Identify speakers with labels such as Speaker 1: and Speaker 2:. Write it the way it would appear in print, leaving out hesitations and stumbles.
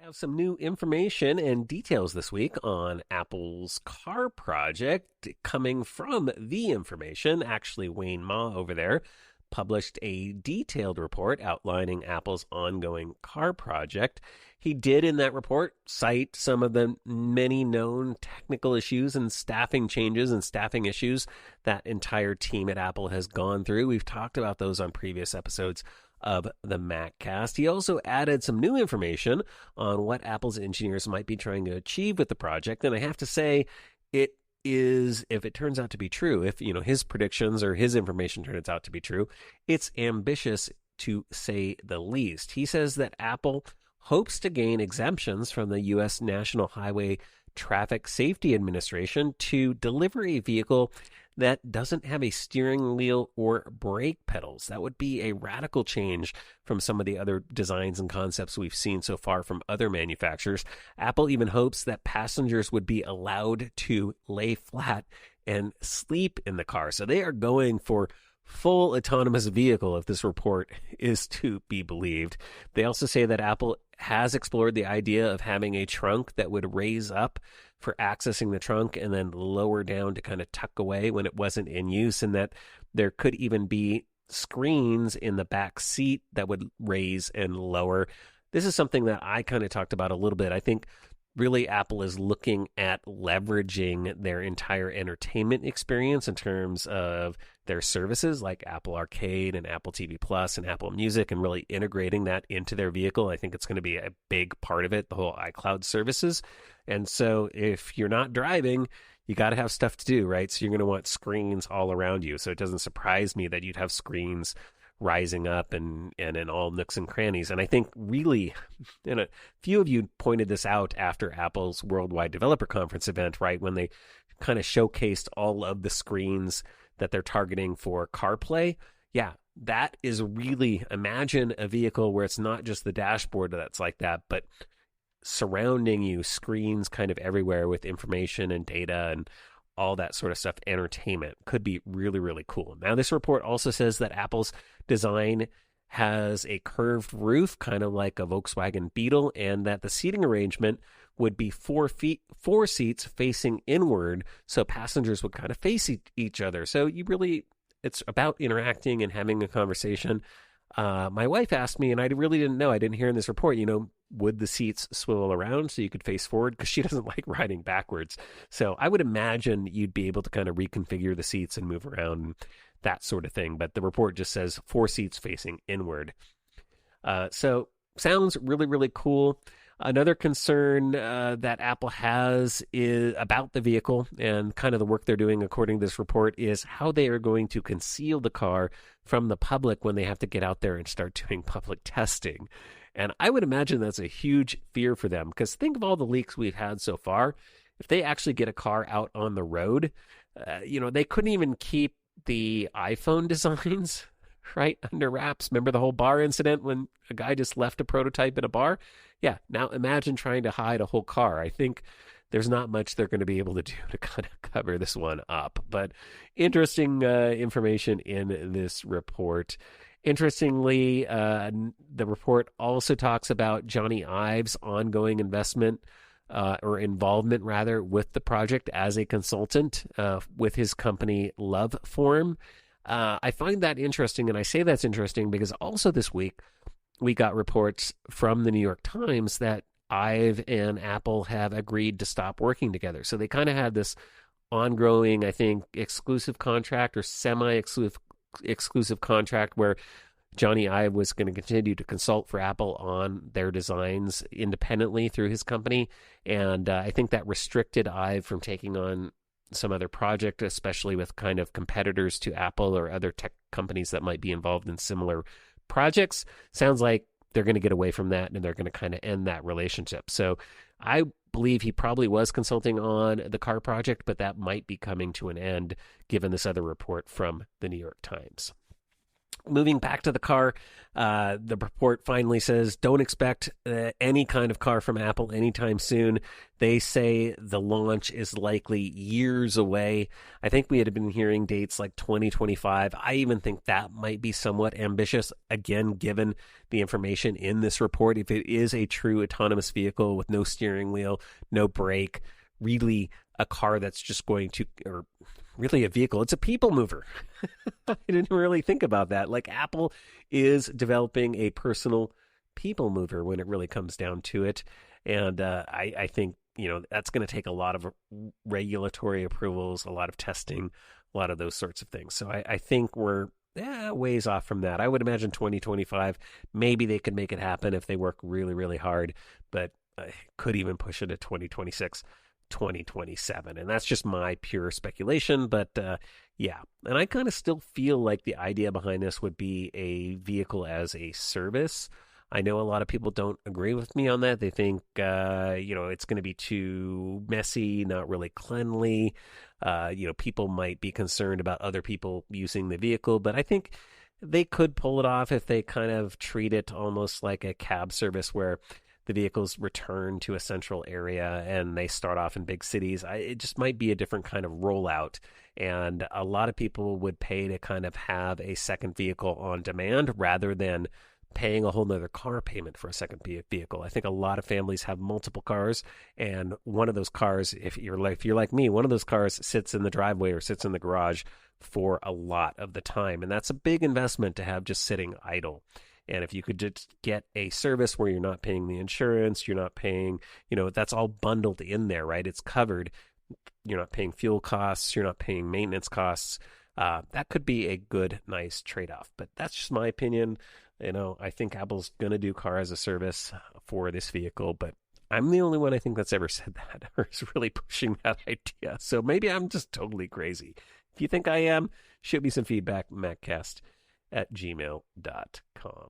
Speaker 1: Have some new information and details this week on Apple's car project coming from The Information. Actually, Wayne Ma over there published a detailed report outlining Apple's ongoing car project. He did, in that report, cite some of the many known technical issues and staffing changes and staffing issues that entire team at Apple has gone through. We've talked about those on previous episodes of the MacCast. He also added some new information on what Apple's engineers might be trying to achieve with the project. And I have to say, it is, if it turns out to be true, if his predictions or his information turns out to be true, it's ambitious to say the least. He says that Apple hopes to gain exemptions from the U.S. National Highway Traffic Safety Administration to deliver a vehicle that doesn't have a steering wheel or brake pedals. That would be a radical change from some of the other designs and concepts we've seen so far from other manufacturers. Apple even hopes that passengers would be allowed to lay flat and sleep in the car. So they are going for full autonomous vehicle, if this report is to be believed. They also say that Apple has explored the idea of having a trunk that would raise up for accessing the trunk and then lower down to kind of tuck away when it wasn't in use, and that there could even be screens in the back seat that would raise and lower. This is something that I kind of talked about a little bit. I think really Apple is looking at leveraging their entire entertainment experience in terms of their services like Apple Arcade and Apple TV Plus and Apple Music, and really integrating that into their vehicle. I think it's going to be a big part of it, the whole iCloud services. And so if you're not driving, you got to have stuff to do, right? So you're going to want screens all around you. So it doesn't surprise me that you'd have screens rising up and in all nooks and crannies. And I think really, a few of you pointed this out after Apple's Worldwide Developer Conference event, right? When they kind of showcased all of the screens that they're targeting for CarPlay. Yeah, that is really, imagine a vehicle where it's not just the dashboard that's like that, but surrounding you, screens kind of everywhere with information and data and all that sort of stuff. Entertainment could be really, really cool. Now, this report also says that Apple's design has a curved roof, kind of like a Volkswagen Beetle, and that the seating arrangement would be four seats facing inward, so passengers would kind of face each other. So it's about interacting and having a conversation. My wife asked me, and I really didn't know, I didn't hear in this report, would the seats swivel around so you could face forward? Because she doesn't like riding backwards. So I would imagine you'd be able to kind of reconfigure the seats and move around and that sort of thing. But the report just says 4 seats facing inward. So sounds really, really cool. Another concern that Apple has is about the vehicle and kind of the work they're doing, according to this report, is how they are going to conceal the car from the public when they have to get out there and start doing public testing. And I would imagine that's a huge fear for them, because think of all the leaks we've had so far. If they actually get a car out on the road, they couldn't even keep the iPhone designs right under wraps. Remember the whole bar incident when a guy just left a prototype in a bar? Yeah, now imagine trying to hide a whole car. I think there's not much they're going to be able to do to kind of cover this one up. But interesting information in this report. Interestingly, the report also talks about Johnny Ive's ongoing investment or involvement, rather, with the project as a consultant with his company Loveform. I find that interesting, and I say that's interesting because also this week we got reports from the New York Times that Ive and Apple have agreed to stop working together. So they kind of had this ongoing, I think, exclusive contract or semi-exclusive contract where Johnny Ive was going to continue to consult for Apple on their designs independently through his company. And I think that restricted Ive from taking on some other project, especially with kind of competitors to Apple or other tech companies that might be involved in similar projects. Sounds like they're going to get away from that and they're going to kind of end that relationship. So I believe he probably was consulting on the car project, but that might be coming to an end given this other report from the New York Times. Moving back to the car, the report finally says don't expect any kind of car from Apple anytime soon. They say the launch is likely years away. I think we had been hearing dates like 2025. I even think that might be somewhat ambitious, again, given the information in this report. If it is a true autonomous vehicle with no steering wheel, no brake, really a car that's just going to, or really a vehicle, it's a people mover. I didn't really think about that. Like Apple is developing a personal people mover when it really comes down to it. And I think, that's going to take a lot of regulatory approvals, a lot of testing, a lot of those sorts of things. So I think we're ways off from that. I would imagine 2025, maybe they could make it happen if they work really, really hard, but could even push it to 2026. 2027, and that's just my pure speculation, but yeah, and I kind of still feel like the idea behind this would be a vehicle as a service. I know a lot of people don't agree with me on that. They think it's going to be too messy, not really cleanly. People might be concerned about other people using the vehicle, but I think they could pull it off if they kind of treat it almost like a cab service where the vehicles return to a central area and they start off in big cities. It just might be a different kind of rollout. And a lot of people would pay to kind of have a second vehicle on demand rather than paying a whole nother car payment for a second vehicle. I think a lot of families have multiple cars, and one of those cars, if you're like me, one of those cars sits in the driveway or sits in the garage for a lot of the time. And that's a big investment to have just sitting idle. And if you could just get a service where you're not paying the insurance, you're not paying, that's all bundled in there, right? It's covered. You're not paying fuel costs. You're not paying maintenance costs. That could be a good, nice trade-off. But that's just my opinion. I think Apple's going to do car as a service for this vehicle, but I'm the only one I think that's ever said that or is really pushing that idea. So maybe I'm just totally crazy. If you think I am, shoot me some feedback, maccast@gmail.com.